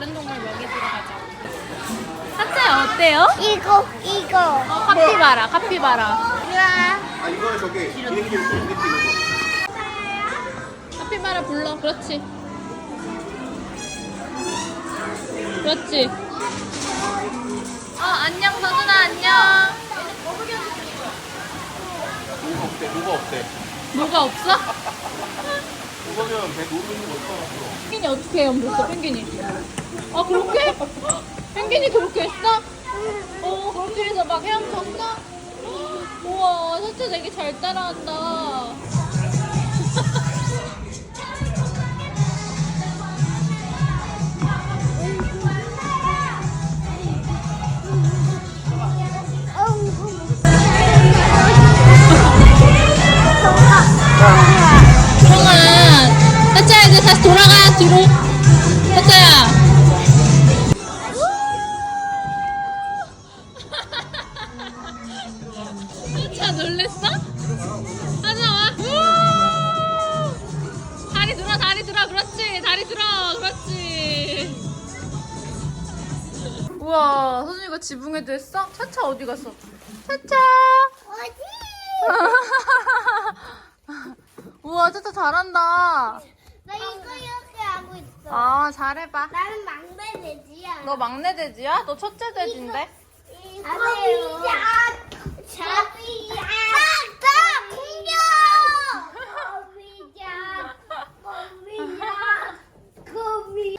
다른 동물 먹이지러 가자. 사차야 어때요? 이거. 카피바라, 카피바라. 아 이거는 저기 비행기 이거. 카피바라 불러. 그렇지. 그렇지. 안녕 서준아 안녕. 뭐가 없대. 뭐가 없어? 그거면 배 노르는 거 있어. 펭귄이 어떻게 해요? 벌써 펭귄이. 아 그렇게? 펭귄이 그렇게 했어? 그렇게 막 헤엄쳤어? 우와 사차 되게 잘 따라한다. 형아, 사차야 이제 다시 돌아가 뒤로. 사차야. 사차 놀랬어? 하자 와. 다리 들어, 그렇지. 다리 들어, 그렇지. 우와, 서준이가 지붕에도 했어? 차차 어디 갔어? 차차. 어디? 우와, 차차 잘한다. 나 이거 이렇게 하고 있어. 아, 잘해봐. 나는 막내 돼지야. 너 막내 돼지야? 너 첫째 돼지인데? 아세요? 자비야. 나 공룡.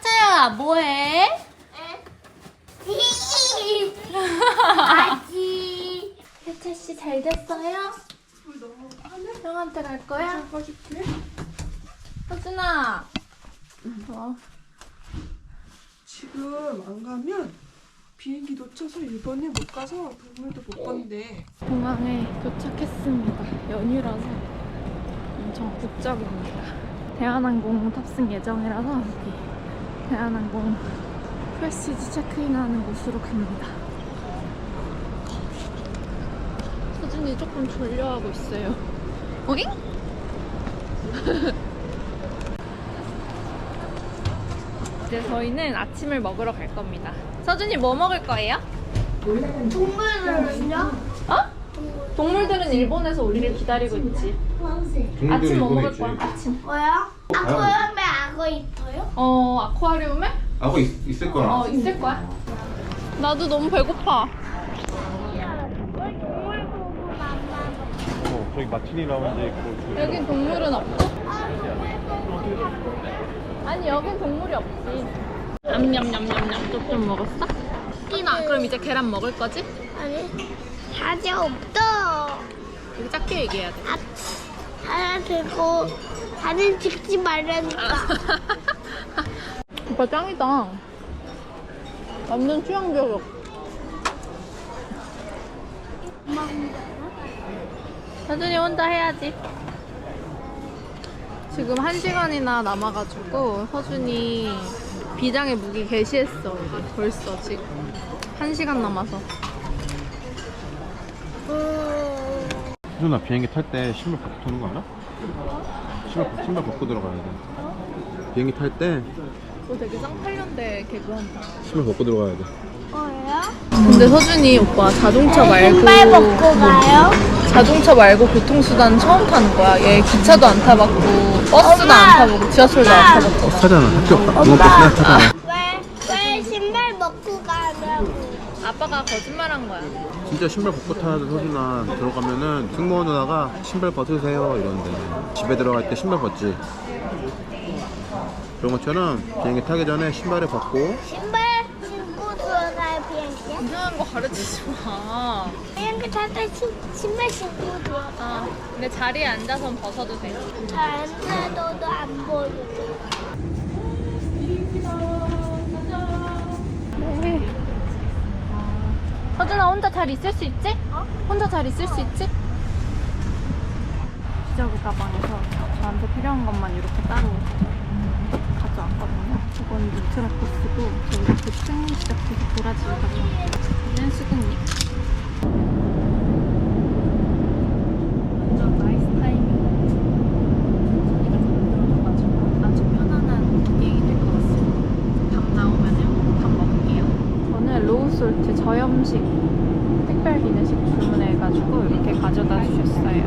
차야, 뭐해? 아지. 세차 씨 잘 됐어요? 형한테 갈 거야? 서준아. 지금 안 가면 비행기 놓쳐서 일본에 못 가서 동물도 못 본대. 공항에 도착했습니다. 연휴라서 엄청 북적입니다. 대한항공 탑승 예정이라서 여기 대한항공 프레시지 체크인하는 곳으로 갑니다. 서준이 조금 졸려하고 있어요. 오잉? 이제 저희는 아침을 먹으러 갈 겁니다. 서준이 뭐 먹을 거예요? 동물들은요? 어? 동물들은 일본에서 우리를 기다리고 있지. 아침 뭐 먹을 거야? 아침. 뭐야? 아쿠아리움에 악어 있어요? 아쿠아리움에? 하고 있을 거야. 있을 거야. 나도 너무 배고파. 동물 보고 맘마. 저기 마티니 라운지 있고. 여긴 동물은 없고? 아니, 여긴 동물이 없지. 냠냠냠냠냠 좀 먹었어? 끼나. 그럼 이제 계란 먹을 거지? 아니, 사지 없어. 여기 작게 얘기해야 돼. 하나 들고 사진 찍지 말라니까. 오빠 짱이다. 완전 취향 저격. 서준이 혼자 해야지. 지금 1시간이나 남아가지고 서준이 비장의 무기 개시했어. 이제 벌써 지금 1시간 남아서. 누나 비행기 탈 때 신발 벗고 타는 거 알아? 신발 벗고 들어가야 돼. 비행기 탈 때 너 되게 쌍팔년대 개그한다. 신발 벗고 들어가야 돼. 뭐예요? 근데 서준이 오빠 자동차 말고 신발 벗고 가요? 자동차 말고 교통수단 처음 타는 거야. 얘 기차도 안 타봤고 버스도 엄마! 안 타보고 지하철도 안 타봤고. 타잖아. 학교 중학교 타잖아. 왜 신발 벗고 가냐고. 아빠가 거짓말한 거야. 진짜 신발 벗고 타는 서준아 들어가면은 승무원 누나가 신발 벗으세요 이러는데 집에 들어갈 때 신발 벗지. 그런 것처럼 비행기 타기 전에 신발을 벗고 신발 신고 들어가요, 비행기에? 이상한 거 가르치지 마. 비행기 탈 때 신발 신고 들어가. 근데 자리에 앉아선 벗어도 돼. 잘 앉아도 안 보여. 서준아 혼자 잘 있을 수 있지? 혼자 잘 있을 수 있지? 기저귀 가방에서 저한테 필요한 것만 이렇게 따로 가져왔거든요. 이건 뉴트라코스고 저희 고층 시작해서 도라지 가져왔는 수국잎. 완전 나이스 타이밍. 저희가 잘 들어가가지고 아주 편안한 비행이 될 것 같습니다. 밤 나오면은 저염식 특별 기내식 주문해가지고 이렇게 가져다 주셨어요.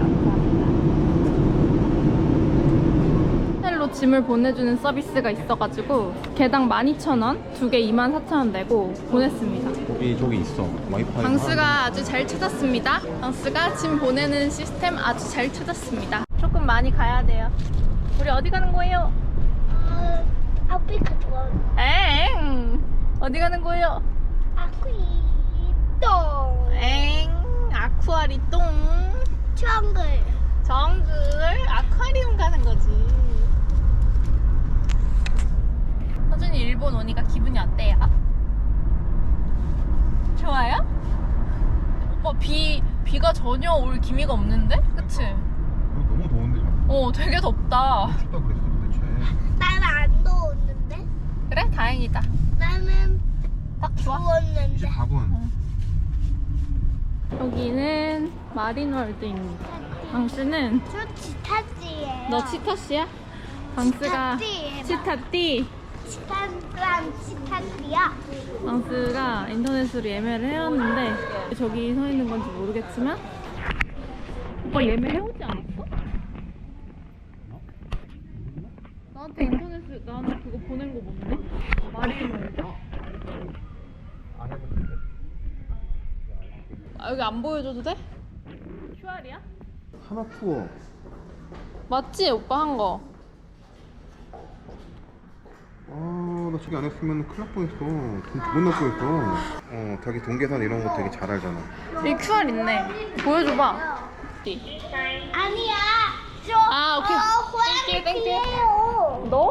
호텔로 짐을 보내주는 서비스가 있어가지고 개당 12,000원, 2개 24,000원 내고 보냈습니다. 저기 있어. 와이파이. 방스가 아주 잘 찾았습니다. 방스가 짐 보내는 시스템 아주 잘 찾았습니다. 조금 많이 가야 돼요. 우리 어디 가는 거예요? 아프리카 좋아. 엥! 어디 가는 거예요? 아쿠이똥. 엥! 아쿠아리똥. 정글. 정글 아쿠아리움 가는 거지. 서준이 일본 오니까 기분이 어때요? 좋아요? 오빠 비가 전혀 올 기미가 없는데? 그치? 너무 더운데 저. 되게 덥다. 춥다 그랬어 도대체. 나는 안 더웠는데. 그래? 다행이다. 나는 딱 좋아. 더웠는데. 24분. 여기는 마린월드입니다. 방스는 저 치타지예요. 너 치타씨야? 방스가 치타띠. 치타띠. 치타랑 치타지야. 방스가 인터넷으로 예매를 해왔는데 저기 서 있는 건지 모르겠지만 오빠 예매해오지 않았어? 나한테 그거 보낸 거 뭔데? 마린월드? 여기 안 보여줘도 돼? QR이야? 하마투어. 맞지? 오빠 한 거. 나 저기 안 했으면 큰일 날 뻔했어. 돈 두 번 날 뻔했어. 자기 돈 계산 이런 거 되게 잘 알잖아. 여기 QR 있네. 보여줘봐. 아니야. 저 아, 오케이. 땡큐. 호랑이예요. 너?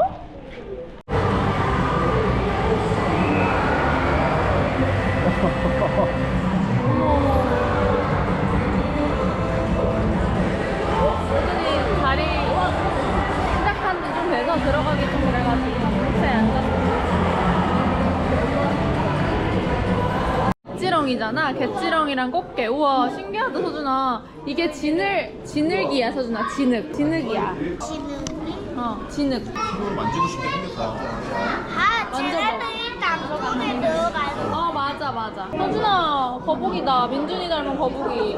서준이 다리 시작한 지 좀 돼서 들어가기 좀 그래가지고 호텔에 앉았어. 갯지렁이잖아. 갯지렁이랑 꽃게. 우와 신기하다 서준아. 이게 진흙이야 서준아. 진흙이야. 진흙. 만지고 싶게 생겼다. 아, 쟤네들이 땅속에 들어가서. 맞아. 서준아 거북이다. 민준이 닮은 거북이.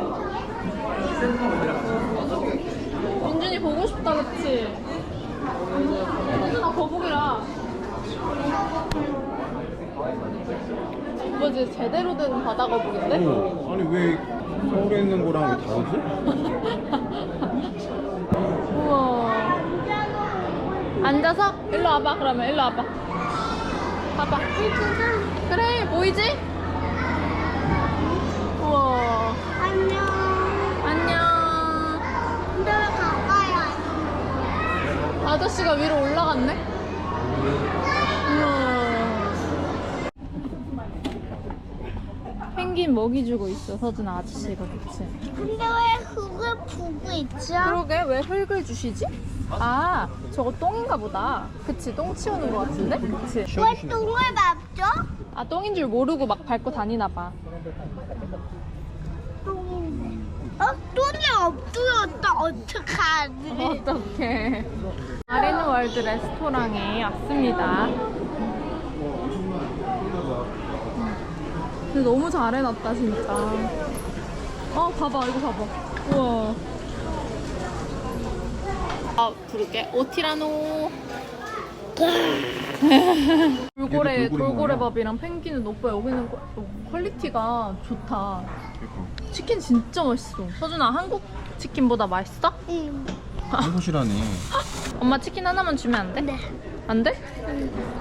민준이 보고 싶다 그치? 서준아 거북이라. 오빠 이제 제대로 된 바다 거북인데? 아니 왜 서울에 있는 거랑 왜 다르지? 우와. 앉아서? 일로 와봐 그러면 일로 와봐. 봐봐. 그래 보이지? 우와. 안녕. 안녕. 근데 왜 가까이 안 아저씨가 위로 올라갔네? 우와. 펭귄 먹이 주고 있어 서준 아저씨가 그치? 근데 왜 흙을 부고 있죠? 그러게 왜 흙을 주시지? 아 저거 똥인가 보다. 그치 똥 치우는 거 같은데? 그치? 왜 똥을 밟죠? 아 똥인 줄 모르고 막 밟고 다니나 봐. 똥인데. 똥이 엎드렸다. 어떡하지? 어떡해. 마린월드 레스토랑에 왔습니다. 근데 너무 잘 해놨다 진짜. 봐봐 이거 봐봐. 우와. 부를게. 오티라노. 돌고래 밥이랑 펭귄은 오빠 여기는 퀄리티가 좋다. 치킨 진짜 맛있어. 서준아 한국 치킨보다 맛있어? 응. 한곳이라니. 엄마 치킨 하나만 주면 안 돼? 네. 안 돼?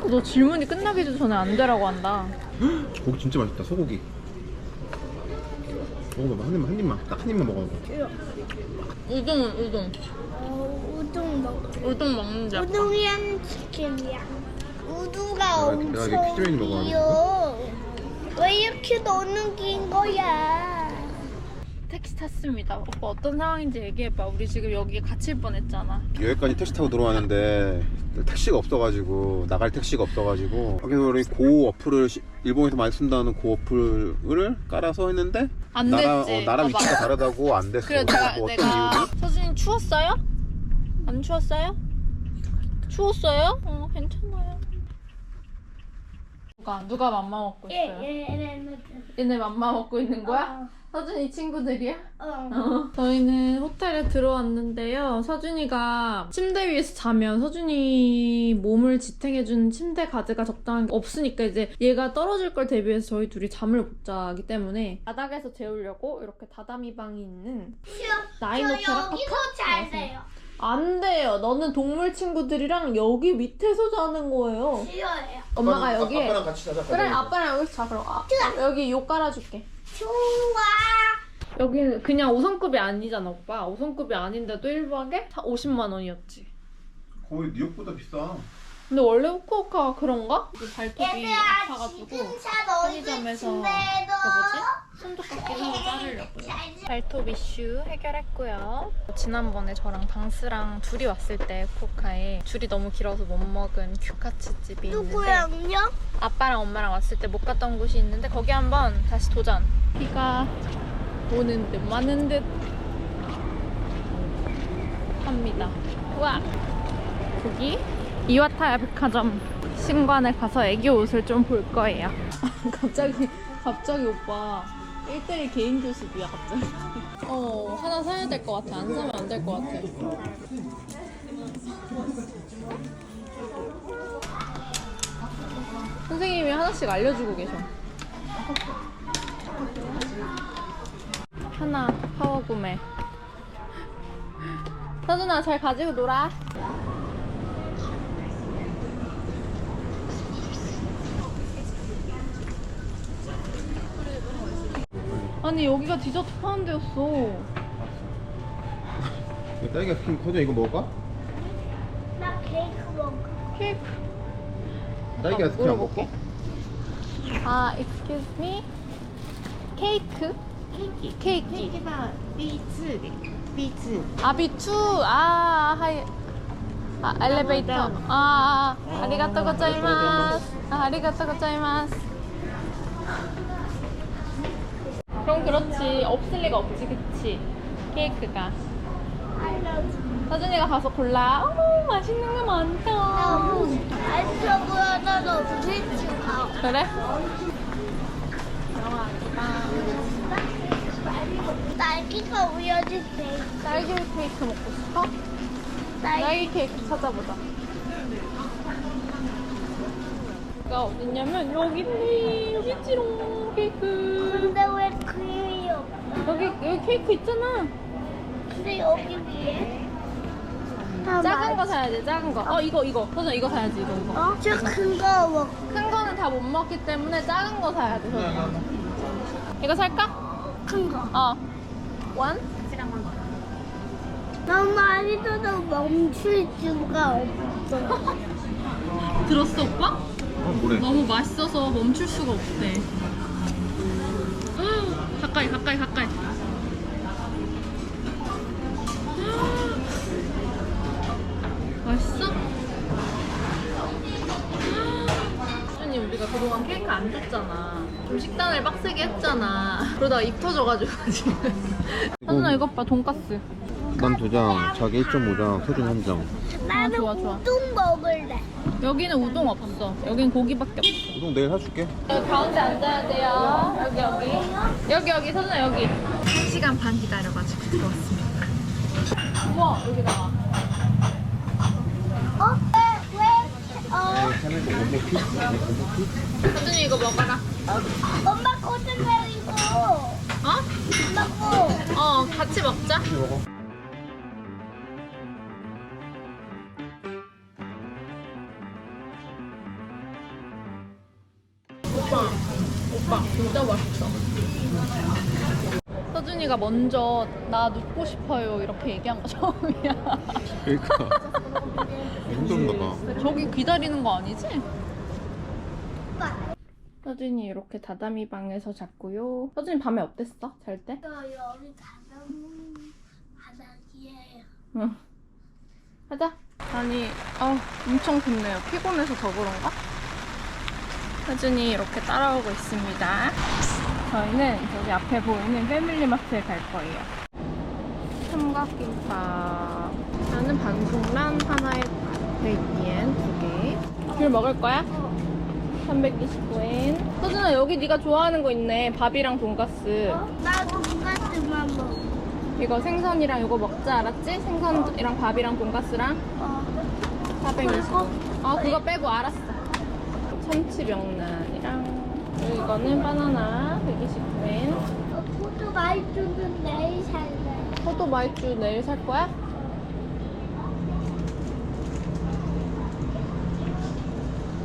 너 질문이 끝나기 전에 안 되라고 한다. 고기 진짜 맛있다. 소고기. 먹어봐봐. 한 입만. 딱 한 입만 먹어봐. 우동은 우동. 우동 먹어. 우동 먹는다. 우동이랑 치킨이랑. 우두가 내가 엄청 이게 피자맨이 먹어야 길어. 왜 이렇게 너는 긴 거야? 택시 탔습니다. 오빠 어떤 상황인지 얘기해봐. 우리 지금 여기 갇힐 뻔했잖아. 여기까지 택시 타고 들어왔는데 택시가 없어가지고 나갈 택시가 없어가지고 그래서 우리 고 어플을 일본에서 많이 쓴다는 고 어플을 깔아서 했는데 안 나라 됐지. 나라 봐봐. 위치가 다르다고 안 됐어. 그래 뭐 어떤 이유지? 서준이 추웠어요? 안 추웠어요? 추웠어요? 괜찮아요. 먹을까? 누가 맘마 먹고 있어요? 얘. 얘네 맘마 먹고 있는 거야? 서준이 친구들이야? 어. 저희는 호텔에 들어왔는데요. 서준이가 침대 위에서 자면 서준이 몸을 지탱해주는 침대 가드가 적당히 없으니까 이제 얘가 떨어질 걸 대비해서 저희 둘이 잠을 못 자기 때문에 바닥에서 재우려고 이렇게 다다미 방이 있는 나인 저 호텔 여기서 잘래요. 안 돼요. 너는 동물 친구들이랑 여기 밑에서 자는 거예요. 싫어해요. 엄마가 여기에 아빠랑 같이 자자. 그래 아빠랑 여기서 자 그럼 여기 욕 깔아줄게. 좋아. 여기는 그냥 5성급이 아니잖아 오빠. 5성급이 아닌데도 1박에 50만 원이었지. 거의 뉴욕보다 비싸. 근데 원래 후쿠오카가 그런가? 그 발톱이 얘들아 아파가지고 지금 차 너희 편의점에서 침대에도 손톱깎이 사서 자르려고요. 발톱 이슈 해결했고요. 지난번에 저랑 방스랑 둘이 왔을 때 후쿠오카에 줄이 너무 길어서 못 먹은 규카츠집이 있는데 누구랑요? 아빠랑 엄마랑 왔을 때 못 갔던 곳이 있는데 거기 한번 다시 도전. 비가 오는 듯 마는 듯 합니다. 우와! 거기 이와타야 백화점 신관에 가서 애기 옷을 좀 볼 거예요. 갑자기 오빠 1대1 개인 교습이야 갑자기. 하나 사야 될 것 같아. 안 사면 안 될 것 같아. 선생님이 하나씩 알려주고 계셔. 하나 파워 구매. 서준아 잘 가지고 놀아. 아니 여기가 디저트 파는 데였어. 딸기 아이스크림 커져 이거 먹을까? 나 케이크 먹어. 케이크. 딸기 아이스크림 안 물어볼게. 먹고? excuse me. 케이크? 케이크. 케이크가 B2 B2 B2. 하이. 엘리베이터. 아리가또 고자이마스. 아리가또 고자이마스. 그럼 그렇지. 없을 리가 없지, 그치? 케이크가. 서준이가 가서 골라. 어머, 맛있는 거 많다. 아이스크림보다 너무 싫어. 그래? 딸기가 우여진 케이크. 딸기 케이크 먹고 싶어? 딸기 케이크 찾아보자. 가 어딨냐면 여기 있네. 여기 있지롱 케이크. 근데 왜 크림이 없어? 여기 케이크 있잖아. 근데 여기 위에 작은 거 사야지. 작은 거. 이거. 서준 이거 사야지. 이거. 어? 저 큰 거 먹고 큰 거는 다 못 먹기 때문에 작은 거 사야 돼. 서준. 이거 살까? 큰 거. 원? 너무 많이 떠도 멈출 수가 없어. 들었어 오빠? 뭐래? 너무 맛있어서 멈출 수가 없대. 가까이. 맛있어? 수준이 우리가 그동안 케이크 안 줬잖아. 좀 식단을 빡세게 했잖아. 그러다가 입 터져가지고 지금. 수준아 이것 봐 돈까스. 난 2장, 자기 1.5장, 소준 1장. 나는 좋아. 우동 먹을래. 여기는 우동 없어. 여긴 고기밖에 없어. 우동 내일 사줄게. 여기 가운데 앉아야 돼요. 여기 서준아 여기. 1시간 반 기다려가지고 들어왔습니다. 우와 여기 나와. 서준이 이거 먹어라. 엄마 거짓말 이거. 어? 엄마 거. 같이 먹자. 오빠 진짜 맛있어. 서준이가 먼저 나 눕고 싶어요 이렇게 얘기한 거 처음이야. 그러니까 힘들었나 봐. 저기 기다리는 거 아니지? 서준이 이렇게 다다미 방에서 잤고요. 서준이 밤에 어땠어? 잘 때? 여기 가면 바닥이에요. 응. 가자. 아니, 엄청 덥네요. 피곤해서 더 그런가? 서준이 이렇게 따라오고 있습니다. 저희는 저기 앞에 보이는 패밀리마트에 갈 거예요. 삼각김밥. 나는 반숙란 하나에 베이비엔 2개. 귤 먹을 거야? 329엔. 서준아, 여기 네가 좋아하는 거 있네. 밥이랑 돈가스. 나 돈가스만 먹어. 이거 생선이랑 이거 먹자, 알았지? 생선이랑 밥이랑 돈가스랑 420원. 아, 그거 빼고 알았어. 참치 명란이랑 이거는 바나나 129엔. 포도 말주는 내일 살래. 포도 마이쮸 내일 살 거야?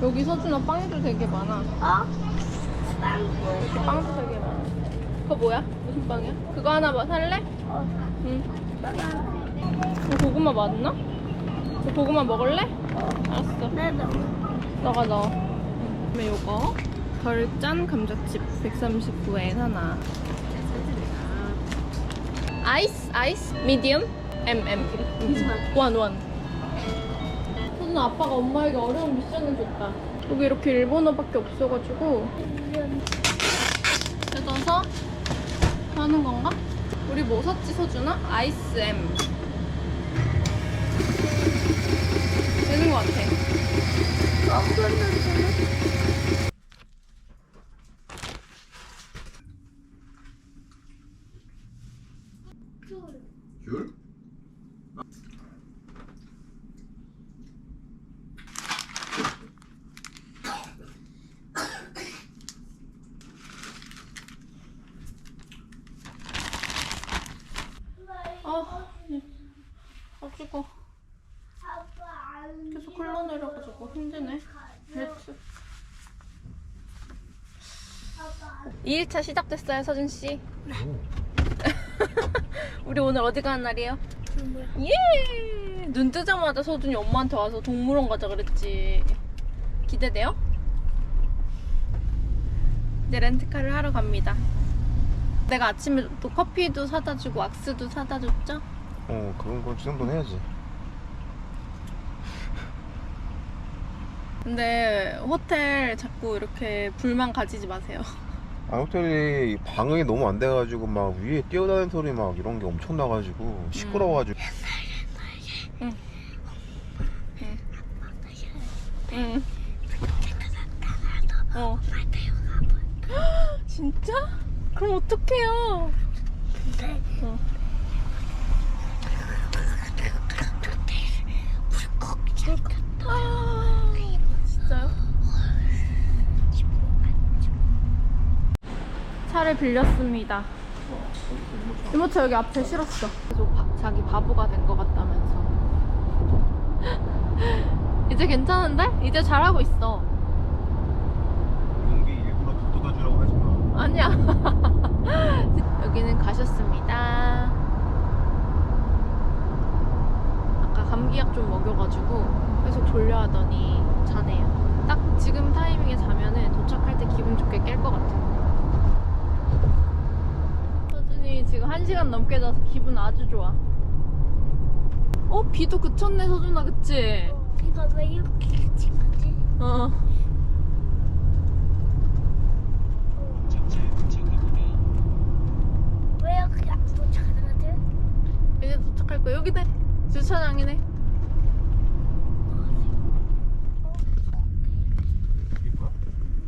여기 서준아 빵도 되게 많아. 어? 빵도. 이렇게 빵도 되게 많아. 그거 뭐야? 무슨 빵이야? 그거 하나 살래? 응. 이거 고구마 맞나? 저 고구마 먹을래? 알았어. 나도. 너가 넣어. 그다음에 요거 덜 짠 감자칩 139엔 하나. 아이스 미디엄 원. 서준아, 아빠가 엄마에게 어려운 미션을 줬다. 여기 이렇게 일본어밖에 없어가지고 뜯어서 하는 건가? 우리 뭐 샀지, 서준아? 아이스 M 되는 것 같아. 귤? 가지고 계속 흘러내려가지고 힘드네. 벨트. 2일차 시작됐어요, 서준씨. 우리 오늘 어디 가는 날이에요? 예! 눈 뜨자마자 서준이 엄마한테 와서 동물원 가자 그랬지. 기대돼요? 이제 렌트카를 하러 갑니다. 내가 아침에 또 커피도 사다 주고 왁스도 사다 줬죠? 그런 건 그 정도는 해야지. 근데 호텔 자꾸 이렇게 불만 가지지 마세요. 아, 호텔이 방음이 너무 안 돼가지고 막 위에 뛰어다니는 소리 막 이런 게 엄청 나가지고 시끄러워가지고. 응. 응. 진짜? 그럼 어떡해요? 진짜요? 차를 빌렸습니다. 이모차 여기 앞에 실었어. 계속 자기 바보가 된 것 같다면서. 이제 괜찮은데? 이제 잘하고 있어. 용기 일부러 돋아주라고 하지 마. 아니야. 여기는 가셨습니다. 아까 감기약 좀 먹여가지고 계속 졸려 하더니 자네요. 딱 지금 타이밍에 자면은 도착할 때 기분 좋게 깰 것 같아요. 서준이 지금 1시간 넘게 자서 기분 아주 좋아. 비도 그쳤네, 서준아, 그치? 비가 왜 이렇게 일찍 오지? 왜 이렇게 안 도착하거든? 이제 도착할 거야. 여기네. 주차장이네.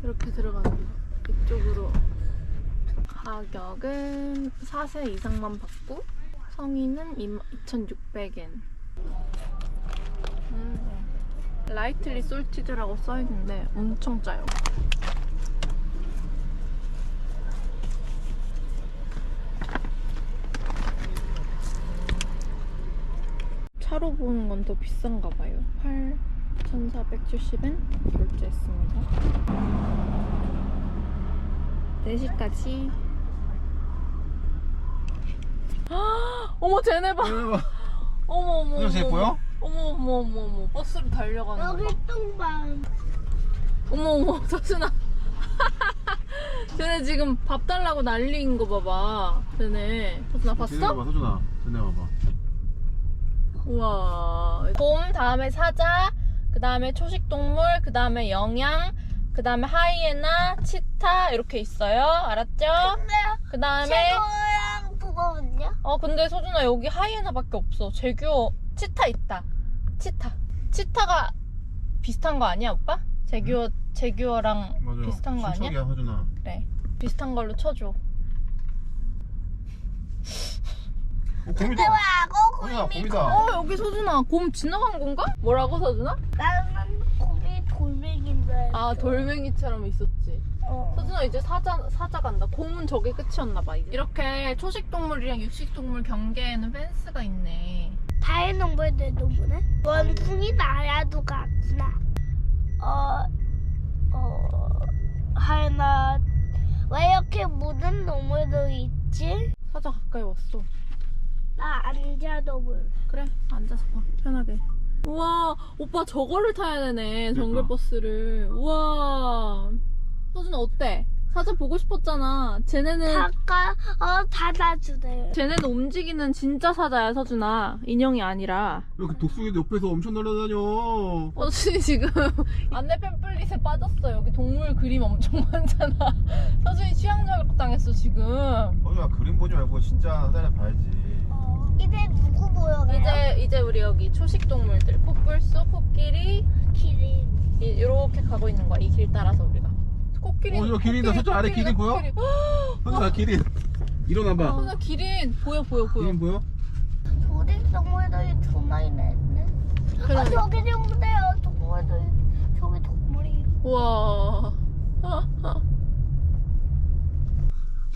이렇게 들어가는 거. 이쪽으로. 가격은 4세 이상만 받고 성인은 22,600엔. 라이틀리 솔티드라고 써있는데 엄청 짜요. 차로 보는 건 더 비싼가 봐요. 8,470엔 결제했습니다. 4시까지. 어머, 쟤네 봐. 어머. 이거 보여? 어머. 버스로 달려가는 거 봐. 여기 똥방. 어머, 서준아. 쟤네 지금 밥 달라고 난리인 거 봐봐. 쟤네. 서준아 봤어? 서준아. 쟤네 봐봐. 우와. 곰, 다음에 사자, 그 다음에 초식동물, 그 다음에 영양, 그 다음에 하이에나, 치타 이렇게 있어요. 알았죠? 그 다음에 최고랑 그거는요? 근데 서준아 여기 하이에나밖에 없어. 재규 치타 있다. 치타가 비슷한 거 아니야, 오빠? 제규어랑 비슷한 거 아니야? 친척이야 서준아. 그래. 비슷한 걸로 쳐줘. 곰이다. 하고 서준아 곰이 곰이다. 여기 서준아 곰 지나간 건가? 뭐라고 서준아? 나는 곰이 돌멩인데. 아 돌멩이처럼 있었지. 서준아 이제 사자 간다. 곰은 저게 끝이었나봐 이제. 이렇게 초식동물이랑 육식동물 경계에는 펜스가 있네. 다른 동물들도 보네. 원숭이 나라도 갔구나. 하나 왜 이렇게 묻은 동물들이 있지? 사자 가까이 왔어. 나 앉아도 볼. 그래 앉아서 봐 편하게. 우와 오빠 저거를 타야 되네 정글버스를. 우와 서준아 어때? 사자 보고 싶었잖아. 쟤네는 닫아주세요. 쟤네는 움직이는 진짜 사자야 서준아. 인형이 아니라. 왜 그 독수리 옆에서 엄청 날아다녀. 서준이 지금 안내 팸플릿에 빠졌어. 여기 동물 그림 엄청 많잖아. 서준이 취향 저격 당했어 지금. 서준아 그림 보지 말고 진짜 사자 봐야지. 이제 누구 보여가요? 이제 우리 여기 초식 동물들 코뿔소, 코끼리 기린. 이렇게 가고 있는 거야. 이 길 따라서 우리가. 코끼리. 이거 기린이다. 저쪽 아래 기린 보여? 서준아 기린. 일어나봐. 서준아 기린 보여. 기린 보여? 조직 동물들이 두 마리나 있네. 그래. 저기 동물이에요. 동물들. 저기 동물이. 우와.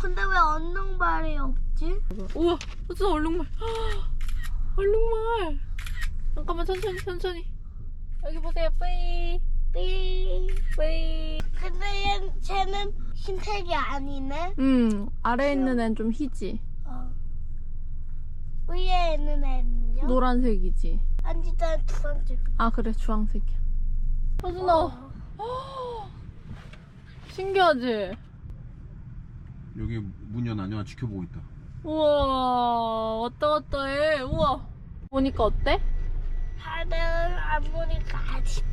근데 왜 언능발이 없지? 우와 서준아 얼룩말. 얼룩말. 잠깐만 천천히. 여기 보세요. 뿌이. 뿌이. 근데 쟤는 흰색이 아니네. 아래에 있는 애는 좀 희지. 위에 있는 애는요? 노란색이지. 안지다 주황색. 아 그래 주황색이야. 서준아. 신기하지? 여기 문 연하냐 지켜보고 있다. 우와 왔다 해. 우와 보니까 어때? 다들 안 보니까 아쉽다.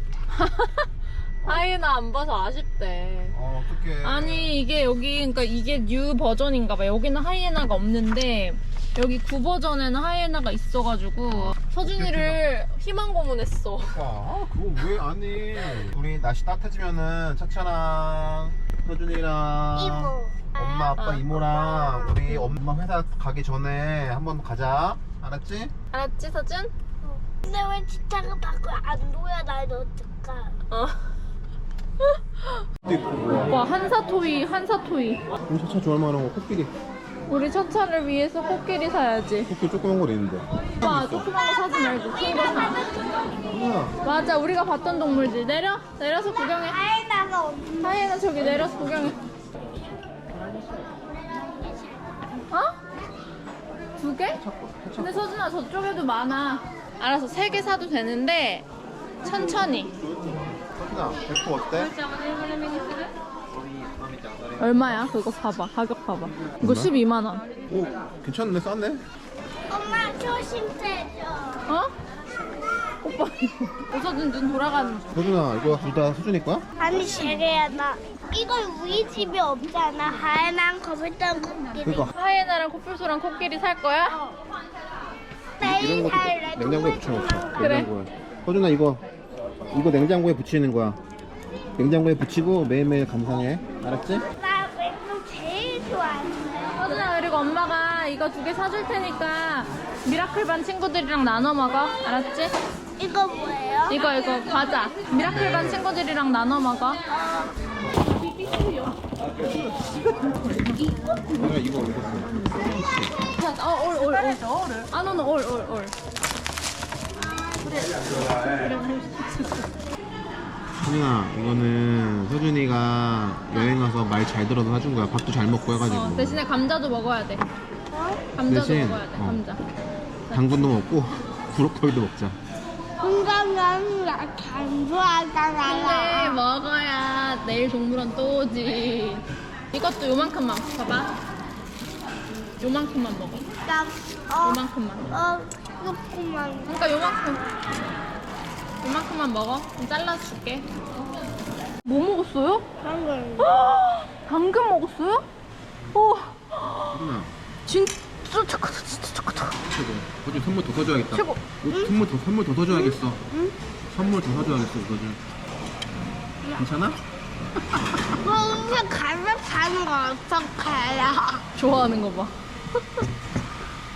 하이에나 안 봐서 아쉽대. 어떡해. 아니 이게 여기 그러니까 이게 뉴 버전인가봐. 여기는 하이에나가 없는데 여기 9버전에는 하이에나가 있어가지고 서준이를 희망 고문했어. 그거 왜 안 해? 우리 날씨 따뜻해지면은 차차랑 서준이랑 이모. 엄마 아빠 어. 이모랑 우리 엄마 회사 가기 전에 한번 가자. 알았지? 알았지 서준? 근데 왜 지창을 밖으로 안 보여놔도 어떡하? 와 한사토이. 우리 차차 좋아할 만한 거 코끼리. 우리 첫차를 위해서 코끼리 사야지. 코끼리 조그만 거 있는데. 오빠 조그만 거 사지 말고 큰 거 사. 서준아. 맞아 우리가 봤던 동물들. 내려서 구경해. 하이나가 없는. 하이에나 저기 내려서 구경해. 어? 2개? 근데 서준아 저쪽에도 많아. 알아서 3개 사도 되는데 천천히. 서준아, 백호 어때? 얼마야? 그거 봐봐. 가격 봐봐. 이거 12만 원. 오, 괜찮네, 쌌네. 엄마 조심해줘. 어? 오빠 서준 눈 돌아가는 중. 서준아, 이거 둘 다 서준이 거야? 아니 제게야 나. 이거 우리 집에 없잖아. 하얀 거북이랑 코끼리. 그러니까 하이에나랑 코뿔소랑 코끼리 살 거야? 내일 이런 살래. 것도 냉장고에 붙여놓자. 그래. 냉장고에. 서준아, 이거 냉장고에 붙이는 거야. 냉장고에 붙이고 매일매일 감상해. 알았지? 나 맥주 제일 좋아하는데. 서준아 그리고 엄마가 이거 2개 사줄 테니까 미라클 반 친구들이랑 나눠 먹어. 알았지? 이거 뭐예요? 이거 과자. 미라클 반 친구들이랑 나눠 먹어. 내가 이거 올. 아, 너는 올. 서준아, 이거는 서준이가 여행 가서 말 잘 들어서 사준 거야. 밥도 잘 먹고 해가지고. 대신에 감자도 먹어야 돼. 감자도 대신, 먹어야 돼. 어. 감자. 당근도 먹고 브로콜리도 먹자. 건강한 안 좋아하잖아. 근데 먹어야 내일 동물원 또 오지. 이것도 요만큼만 봐봐. 요만큼만 먹어. 요만큼만. 조금만. 그러니까 요만큼만 먹어. 그럼 잘라서 줄게. 뭐 먹었어요? 방금. 당근 먹었어요? 오, 서준아, 진짜 착하다. 최고. 서준 선물 더 사줘야겠다. 최고. 선물 더 사줘야겠어. 선물 더 사줘야겠어, 서준. 괜찮아? 엄청 가볍다는 거 어떡해요? 좋아하는 거 봐.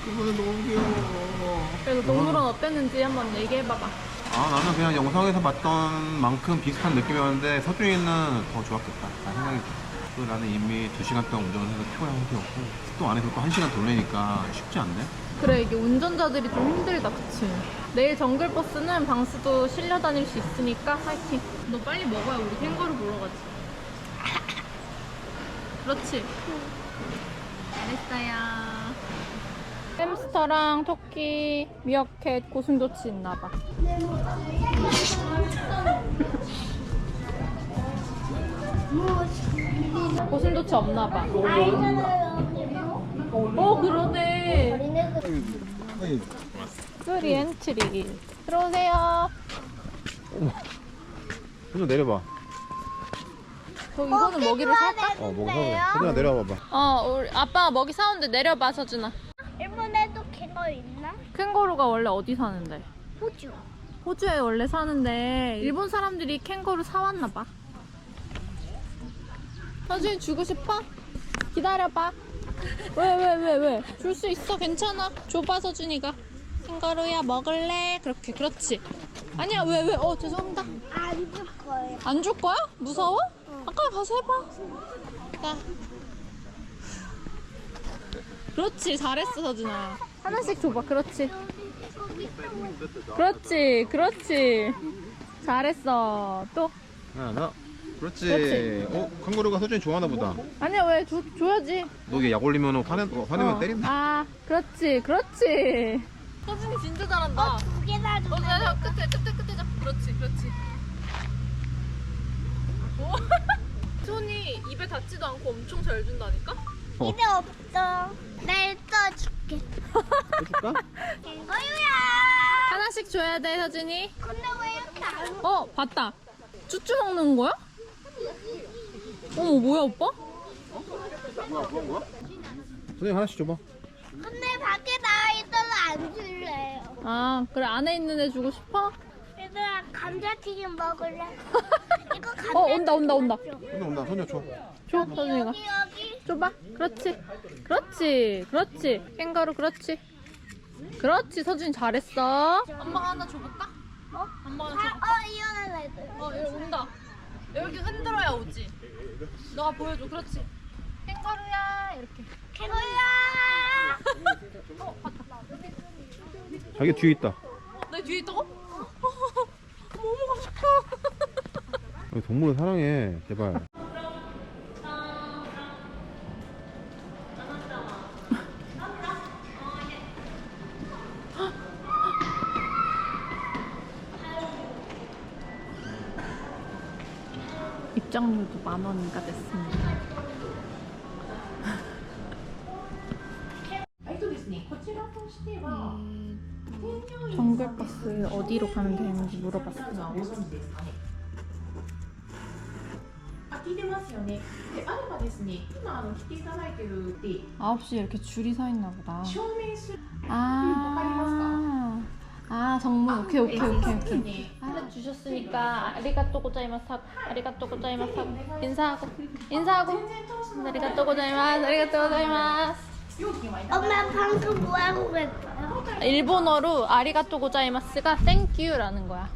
그거는 너무 귀여워. 그래서 동물원 어땠는지 한번 얘기해봐봐. 아, 나는 그냥 영상에서 봤던 만큼 비슷한 느낌이었는데 서준이는 더 좋았겠다. 나 생각이 들어. 또 나는 이미 2시간 동안 운전을 해서 피곤한 상태였고 또 안에서 또 1시간 돌리니까 쉽지 않네. 그래, 이게 운전자들이 좀 힘들다, 그치? 내일 정글버스는 방수도 실려 다닐 수 있으니까 화이팅. 너 빨리 먹어야 우리 캥거루 보러 가지. 그렇지. 잘했어요. 햄스터랑 토끼, 미어캣, 고슴도치 있나봐. 고슴도치 없나봐. 그러네. 쓰리 엔트리. 들어오세요. 서준아 내려봐. 이거는 먹이를 살까? 먹어. 서준아 내려와 봐봐. 우리 아빠가 먹이 사오는데 내려봐, 서준아. 일본에도 개가 있나? 캥거루가 원래 어디 사는데? 호주. 호주에 원래 사는데 일본 사람들이 캥거루 사왔나봐. 서준이 주고 싶어? 기다려봐. 왜? 줄 수 있어, 괜찮아. 줘봐, 서준이가. 캥거루야, 먹을래? 그렇게, 그렇지. 아니야, 왜? 죄송합니다. 안 줄 거예요. 안 줄 거야? 무서워? 아까 가서 해봐. 자. 그렇지, 잘했어, 서준아. 하나씩 줘봐, 그렇지. 그렇지. 잘했어. 또. 하나. 그렇지. 그렇지. 캥거루가 서준이 좋아하나 보다. 아니야, 왜? 줘야지. 너 이게 약 올리면 화내면 때린다. 아, 그렇지. 서준이 진짜 잘한다. 두 개나 줘. 끝에 잡고. 그렇지. 오. 손이 입에 닿지도 않고 엄청 잘 준다니까? 입에 없어. 내일 떠줄게. 해줄까? 캥거루야. 하나씩 줘야 돼, 서준이. 근데 왜 이렇게 안 봤다. 쭈쭈 먹는 거야? 어머, 뭐야, 오빠? 뭐야? 서준이 하나씩 줘봐. 근데 밖에 나와 있어서 안 줄래요. 아, 그래, 안에 있는 애 주고 싶어? 얘들아, 감자튀김 먹을래? 이거 감자. 온다. 온다. 서준이 줘. 줘, 서준이가. 여기. 줘봐. 그렇지. 캥거루, 그렇지. 서준이 잘했어. 엄마가 하나 줘볼까? 엄마가 하나 줘볼까? 이혼한 애들. 여기 온다. 여기 흔들어야 오지. 너가 보여줘. 그렇지. 캥거루야. 이렇게. 캥거루야. 자기 뒤에 있다. 내 뒤에 있다고? 어머, 가고 싶어. 동물을 사랑해. 제발. 입장료도 10,000원인가 됐습니다. 정글버스 어디로 가면 되는지 물어봤어요. 聞いてますよね。であればですね、今来ていただいてるで 9시에 이렇게 줄이 서 있나 보다. 証明する 정문. 오케이. 네. 하나 주셨으니까 아리가또 고자이마스 하고 아리가또 고자이마스 하고 인사하고 아리가또 고자이마스. 엄마 방금 뭐 하고 갔어요? 일본어로 아리가또 고자이마스가 땡큐라는 거야.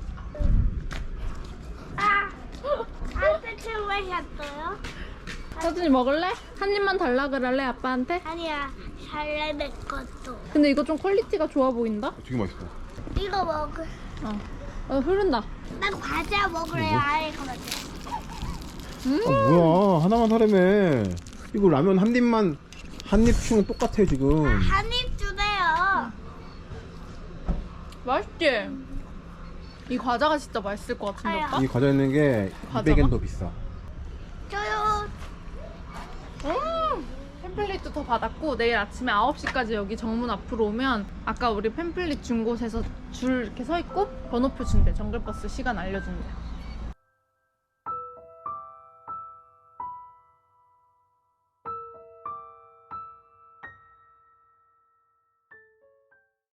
아빠처 마셨어요? 서준이 먹을래? 한 입만 달라 그럴래 아빠한테? 아니야, 잘래 내 것도. 근데 이거 좀 퀄리티가 좋아 보인다? 되게 맛있어. 이거 먹을. 흐른다. 나 과자 먹을래. 아이가 맞아. 뭐야? 하나만 사려면 이거 라면 한 입 치면 똑같아 지금. 한입 주세요. 맛있지? 이 과자가 진짜 맛있을 것 같은데 오빠? 이 과자 있는 게 과자가? 200엔 더 비싸. 저요. 팸플릿도 더 받았고 내일 아침에 9시까지 여기 정문 앞으로 오면 아까 우리 팸플릿 준 곳에서 줄 이렇게 서 있고 번호표 준대. 정글버스 시간 알려준대.